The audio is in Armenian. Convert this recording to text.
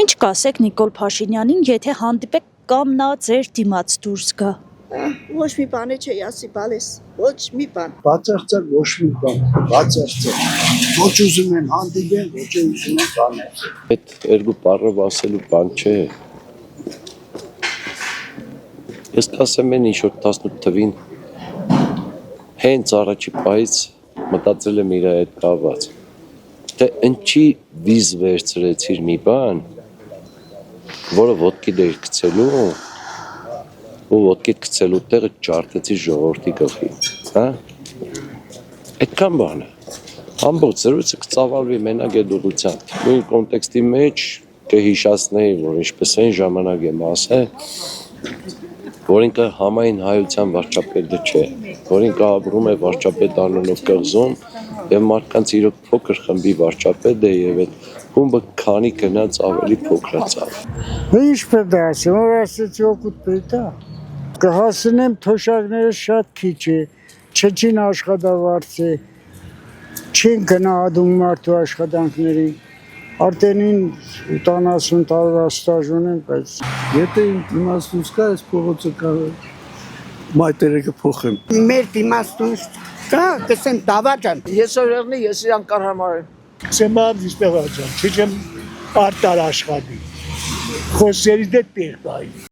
Ինչ կասեք Նիկոլ Փաշինյանին, եթե հանդիպեք կամ նա ձեր դիմաց դուրս գա։ Ոչ մի բան չէ, ասի բալես, ոչ մի բան։ Բացարձակ ոչ մի բան, բացարձակ։ Ոչ ուզում են հանդիպեն, ոչ ուզում են բանել։ Այդ երկու բառով ասելու բան չէ։ Ես կասեմ են ինչ-որ 18 թվին հենց առաջի պահից մտածել եմ իր հետ կապված, թե ինչի վիզ վերցրեցիր մի բան, որը ոտքի դեր գցելու ու ոտքի գցելու տեղը ջարդեցի ժողովրդի գլխի, հա? Այդքան բան է։ Ամբողջ զրույցը կծավալվի մենակ այդ ուղղությամբ։ Նույն կոնտեքստի մեջ կհիշացնեի, որ ինչպես այն ժամանակ եմ ասել, որ ինքը համայն հայության վարչապետը չէ, որ ինքը ապրում է վարչապետ անունով կղզում եւ մարդկանց իրոք փոքր խմբի վարչապետ է եւ այդ խումբը քանի գնաց ավելի փոքրացավ։ Ինչ պետք է ասեմ, որ ասեցի օգուտ պետք է։ Կհասնեմ թոշակները շատ քիչ է, չեն աշխատավարձ է, չեն գնահատում մարդու աշխատանքներին։ Արդեն 80 տարվա ստաժ ունեմ, բայց Եթե իմաստունս կա, այս փողոցը մայթերը կփոխեմ։ Մեր դիմաստուն կա, կսեմ դավաճան։ Ես օրերնի, ես իրան կարհամարեմ։ Սեմամ դիսպեղաճան, չեմ արտար աշխատի, խոսերի դե տեղ բայի։